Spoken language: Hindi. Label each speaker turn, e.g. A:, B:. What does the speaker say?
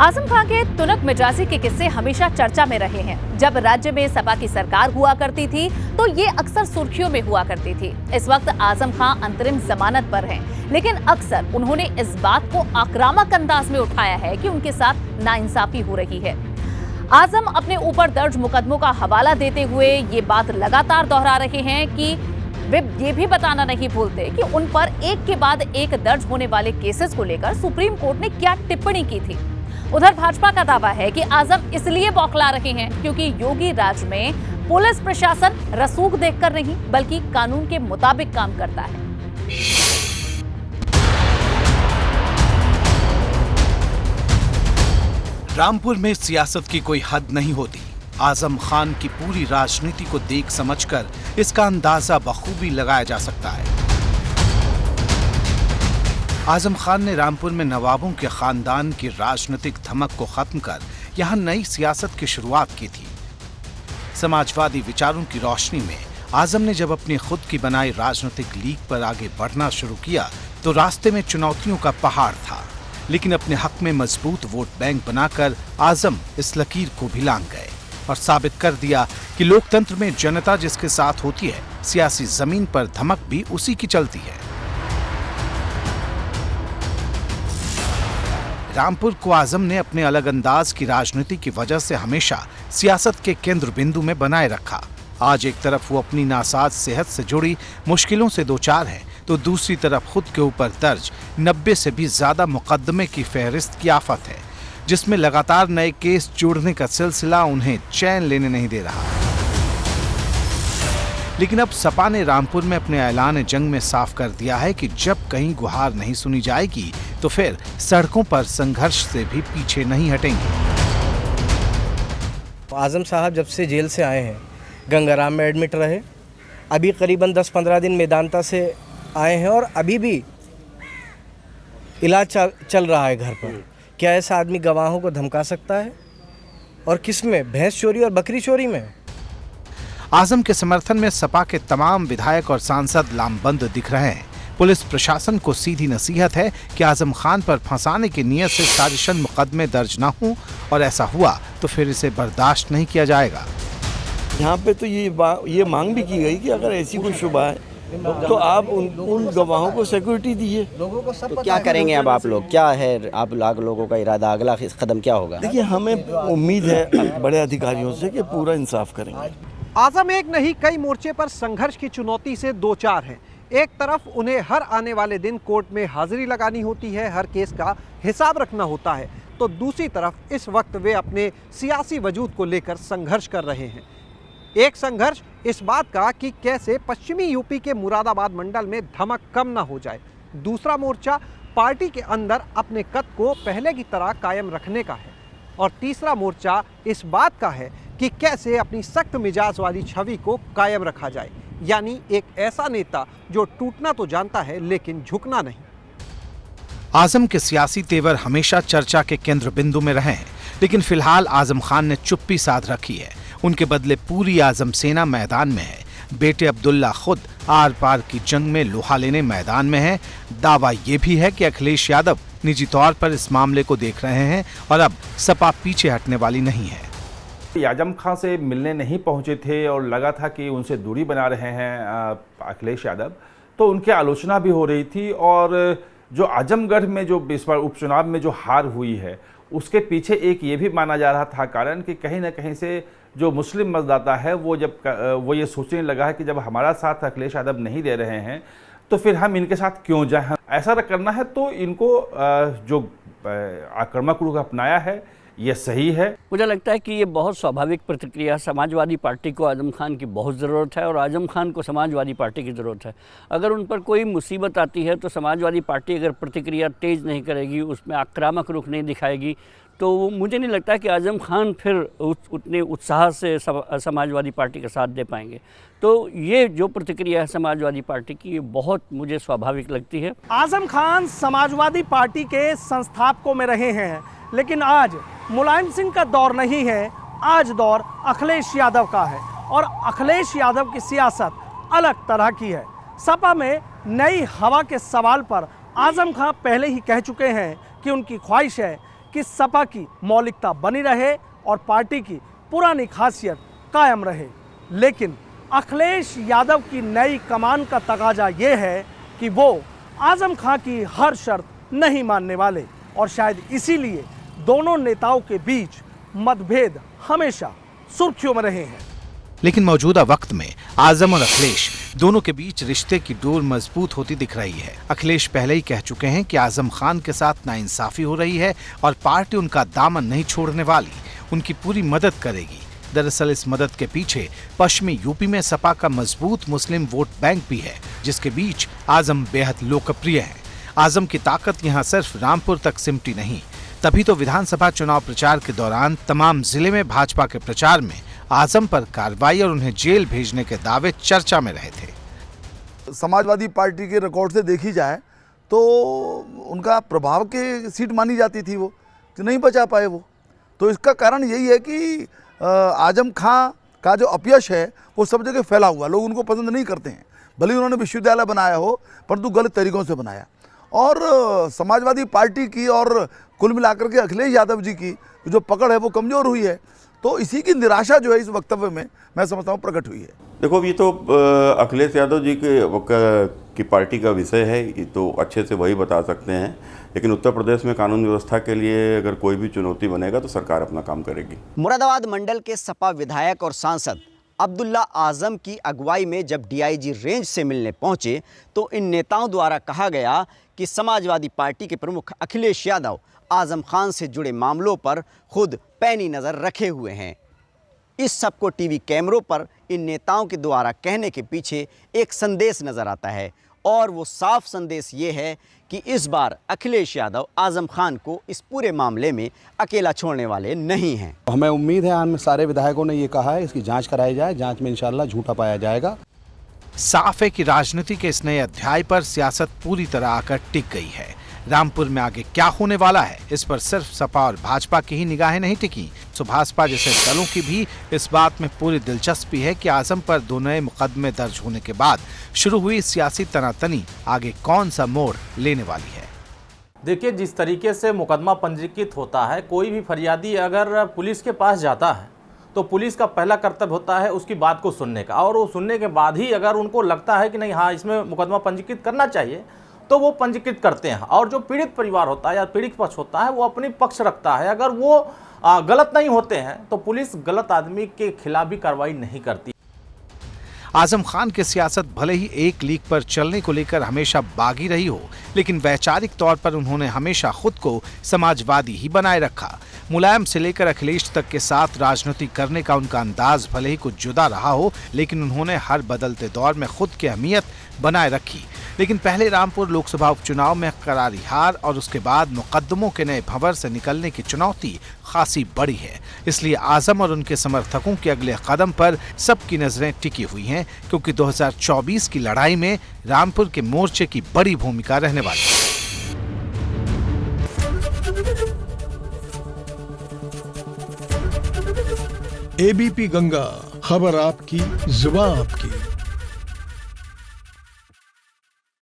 A: आजम खान के तुनक मिजाजी के किस्से हमेशा चर्चा में रहे हैं। जब राज्य में सपा की सरकार हुआ करती थी तो ये अक्सर सुर्खियों में हुआ करती थी। इस वक्त आजम खान अंतरिम जमानत पर हैं, लेकिन अक्सर उन्होंने इस बात को आक्रामक अंदाज में उठाया है कि उनके साथ नाइंसाफी हो रही है। आजम अपने ऊपर दर्ज मुकदमों का हवाला देते हुए ये बात लगातार दोहरा रहे हैं कि वे ये भी बताना नहीं भूलते कि उन पर एक के बाद एक दर्ज होने वाले केसेस को लेकर सुप्रीम कोर्ट ने क्या टिप्पणी की थी। उधर भाजपा का दावा है कि आजम इसलिए बौखला रहे हैं क्योंकि योगी राज में पुलिस प्रशासन रसूख देखकर नहीं बल्कि कानून के मुताबिक काम करता है।
B: रामपुर में सियासत की कोई हद नहीं होती। आजम खान की पूरी राजनीति को देख समझकर इसका अंदाजा बखूबी लगाया जा सकता है। आजम खान ने रामपुर में नवाबों के खानदान की राजनीतिक धमक को खत्म कर यहां नई सियासत की शुरुआत की थी। समाजवादी विचारों की रोशनी में आजम ने जब अपनी खुद की बनाई राजनीतिक लीग पर आगे बढ़ना शुरू किया तो रास्ते में चुनौतियों का पहाड़ था, लेकिन अपने हक में मजबूत वोट बैंक बनाकर आजम इस लकीर को भी लांघ गए और साबित कर दिया कि लोकतंत्र में जनता जिसके साथ होती है, सियासी जमीन पर धमक भी उसी की चलती है। रामपुर को आजम ने अपने अलग अंदाज की राजनीति की वजह से हमेशा सियासत के केंद्र बिंदु में बनाए रखा। आज एक तरफ वो अपनी नासाज सेहत से जुड़ी मुश्किलों से दो चार है तो दूसरी तरफ खुद के ऊपर दर्ज 90 से भी ज्यादा मुकदमे की फहरिस्त की आफत है, जिसमें लगातार नए केस जोड़ने का सिलसिला उन्हें चैन लेने नहीं दे रहा। लेकिन अब सपा ने रामपुर में अपने ऐलान जंग में साफ कर दिया है कि जब कहीं गुहार नहीं सुनी जाएगी तो फिर सड़कों पर संघर्ष से भी पीछे नहीं हटेंगे।
C: आजम साहब जब से जेल से आए हैं, गंगाराम में एडमिट रहे, अभी करीबन 10-15 दिन मेदांता से आए हैं और अभी भी इलाज चल रहा है घर पर। क्या ऐसा आदमी गवाहों को धमका सकता है? और किस में? भैंस चोरी और बकरी चोरी में।
B: आजम के समर्थन में सपा के तमाम विधायक और सांसद लामबंद दिख रहे हैं। पुलिस प्रशासन को सीधी नसीहत है कि आजम खान पर फंसाने की नीयत से साजिशन मुकदमे दर्ज न हों और ऐसा हुआ तो फिर इसे बर्दाश्त नहीं किया जाएगा।
D: यहाँ पे तो ये मांग भी की गई कि अगर ऐसी कोई शुबा है तो आप उन गवाहों को सिक्योरिटी दीजिए।
E: तो क्या करेंगे अब आप लोग? क्या है आप लोगों का इरादा? अगला कदम क्या होगा?
D: देखिए, हमें उम्मीद है बड़े अधिकारियों से कि पूरा इंसाफ करेंगे।
F: आजम एक नहीं कई मोर्चे पर संघर्ष की चुनौती से दो चार हैं। एक तरफ उन्हें हर आने वाले दिन कोर्ट में हाजिरी लगानी होती है, हर केस का हिसाब रखना होता है, तो दूसरी तरफ इस वक्त वे अपने सियासी वजूद को लेकर संघर्ष कर रहे हैं। एक संघर्ष इस बात का कि कैसे पश्चिमी यूपी के मुरादाबाद मंडल में धमक कम ना हो जाए। दूसरा मोर्चा पार्टी के अंदर अपने कद को पहले की तरह कायम रखने का है। और तीसरा मोर्चा इस बात का है कि कैसे अपनी सख्त मिजाज वाली छवि को कायम रखा जाए, यानी एक ऐसा नेता जो टूटना तो जानता है लेकिन झुकना नहीं।
B: आजम के सियासी तेवर हमेशा चर्चा के केंद्र बिंदु में रहे हैं, लेकिन फिलहाल आजम खान ने चुप्पी साध रखी है। उनके बदले पूरी आजम सेना मैदान में है। बेटे अब्दुल्ला खुद आर पार की जंग में लोहा लेने मैदान में है। दावा ये भी है कि अखिलेश यादव निजी तौर पर इस मामले को देख रहे हैं और अब सपा पीछे हटने वाली नहीं है।
G: आजम खान से मिलने नहीं पहुंचे थे और लगा था कि उनसे दूरी बना रहे हैं अखिलेश यादव, तो उनकी आलोचना भी हो रही थी। और जो आजमगढ़ में जो इस बार उपचुनाव में जो हार हुई है उसके पीछे एक ये भी माना जा रहा था कारण कि कहीं ना कहीं से जो मुस्लिम मतदाता है वो ये सोचने लगा है कि जब हमारा साथ अखिलेश यादव नहीं दे रहे हैं तो फिर हम इनके साथ क्यों जाएं। ऐसा करना है तो इनको जो आक्रामक रुख अपनाया है ये सही है।
H: मुझे लगता है कि ये बहुत स्वाभाविक प्रतिक्रिया। समाजवादी पार्टी को आजम खान की बहुत ज़रूरत है और आजम खान को समाजवादी पार्टी की ज़रूरत है। अगर उन पर कोई मुसीबत आती है तो समाजवादी पार्टी अगर प्रतिक्रिया तेज़ नहीं करेगी, उसमें आक्रामक रुख नहीं दिखाएगी, तो मुझे नहीं लगता कि आजम खान फिर उतने उत्साह से समाजवादी पार्टी का साथ दे पाएंगे। तो ये जो प्रतिक्रिया है समाजवादी पार्टी की, ये बहुत मुझे स्वाभाविक लगती है।
F: आजम खान समाजवादी पार्टी के संस्थापकों में रहे हैं, लेकिन आज मुलायम सिंह का दौर नहीं है, आज दौर अखिलेश यादव का है। और अखिलेश यादव की सियासत अलग तरह की है। सपा में नई हवा के सवाल पर आजम खान पहले ही कह चुके हैं कि उनकी ख्वाहिश है
C: कि सपा की मौलिकता बनी रहे और पार्टी की पुरानी खासियत कायम रहे। लेकिन अखिलेश यादव की नई कमान का तकाजा ये है कि वो आजम खां की हर शर्त नहीं मानने वाले, और शायद इसीलिए दोनों नेताओं के बीच मतभेद हमेशा सुर्खियों में रहे हैं।
B: लेकिन मौजूदा वक्त में आजम और अखिलेश दोनों के बीच रिश्ते की डोर मजबूत होती दिख रही है। अखिलेश पहले ही कह चुके हैं कि आजम खान के साथ नाइंसाफी हो रही है और पार्टी उनका दामन नहीं छोड़ने वाली, उनकी पूरी मदद करेगी। दरअसल इस मदद के पीछे पश्चिमी यूपी में सपा का मजबूत मुस्लिम वोट बैंक भी है, जिसके बीच आजम बेहद लोकप्रिय है। आजम की ताकत यहाँ सिर्फ रामपुर तक सिमटी नहीं, तभी तो विधानसभा चुनाव प्रचार के दौरान तमाम जिले में भाजपा के प्रचार में आजम पर कार्रवाई और उन्हें जेल भेजने के दावे चर्चा में रहे थे।
I: समाजवादी पार्टी के रिकॉर्ड से देखी जाए तो उनका प्रभाव के सीट मानी जाती थी, वो कि नहीं बचा पाए वो। तो इसका कारण यही है कि आजम खां का जो अपयश है वो सब जगह फैला हुआ, लोग उनको पसंद नहीं करते हैं। भले उन्होंने विश्वविद्यालय बनाया हो, परंतु गलत तरीक़ों से बनाया। और समाजवादी पार्टी की और कुल मिलाकर के अखिलेश यादव जी की जो पकड़ है वो कमज़ोर हुई है। तो इसी की निराशा जो है इस वक्तव्य में मैं समझता हूँ प्रकट हुई है।
J: देखो, ये तो अखिलेश यादव जी की पार्टी का विषय है, ये तो अच्छे से वही बता सकते हैं। लेकिन उत्तर प्रदेश में कानून व्यवस्था के लिए अगर कोई भी चुनौती बनेगा तो सरकार अपना काम करेगी।
E: मुरादाबाद मंडल के सपा विधायक और सांसद अब्दुल्ला आजम की अगुवाई में जब डीआईजी रेंज से मिलने पहुंचे तो इन नेताओं द्वारा कहा गया कि समाजवादी पार्टी के प्रमुख अखिलेश यादव आजम खान से जुड़े मामलों पर खुद पैनी नज़र रखे हुए हैं। इस सबको टीवी कैमरों पर इन नेताओं के द्वारा कहने के पीछे एक संदेश नज़र आता है, और वो साफ संदेश ये है कि इस बार अखिलेश यादव आजम खान को इस पूरे मामले में अकेला छोड़ने वाले नहीं हैं।
K: हमें उम्मीद है, हम सारे विधायकों ने ये कहा है, इसकी जांच कराई जाए, जांच में इंशाल्लाह झूठा पाया जाएगा।
B: साफ है कि राजनीति के इस नए अध्याय पर सियासत पूरी तरह आकर टिक गई है। रामपुर में आगे क्या होने वाला है, इस पर सिर्फ सपा और भाजपा की ही निगाहें नहीं टिकी, भाजपा जैसे दलों की भी इस बात में पूरी दिलचस्पी है कि आजम पर 2 नए मुकदमे दर्ज होने के बाद शुरू हुई सियासी तनातनी आगे कौन सा मोड़ लेने वाली है।
L: देखिए, जिस तरीके से मुकदमा पंजीकृत होता है, कोई भी फरियादी अगर पुलिस के पास जाता है तो पुलिस का पहला कर्तव्य होता है उसकी बात को सुनने का, और वो सुनने के बाद ही अगर उनको लगता है कि नहीं, हाँ, इसमें मुकदमा पंजीकृत करना चाहिए, तो वो पंजीकृत करते हैं। और जो पीड़ित परिवार होता है या पीड़ित पक्ष होता है वो अपनी पक्ष रखता है। अगर वो गलत नहीं होते हैं तो पुलिस गलत आदमी के खिलाफ भी कार्रवाई नहीं करती।
B: आजम खान की सियासत भले ही एक लीक पर चलने को लेकर हमेशा बागी रही हो, लेकिन वैचारिक तौर पर उन्होंने हमेशा खुद को समाजवादी ही बनाए रखा। मुलायम से लेकर अखिलेश तक के साथ राजनीति करने का उनका अंदाज भले ही कुछ जुदा रहा हो, लेकिन उन्होंने हर बदलते दौर में खुद की अहमियत बनाए रखी। लेकिन पहले रामपुर लोकसभा उपचुनाव में करारी हार और उसके बाद मुकदमों के नए भंवर से निकलने की चुनौती खासी बड़ी है। इसलिए आजम और उनके समर्थकों के अगले कदम पर सबकी नजरें टिकी हुई हैं, क्योंकि 2024 की लड़ाई में रामपुर के मोर्चे की बड़ी भूमिका रहने वाली है।
M: एबीपी गंगा, खबर आपकी, जुबान आपकी।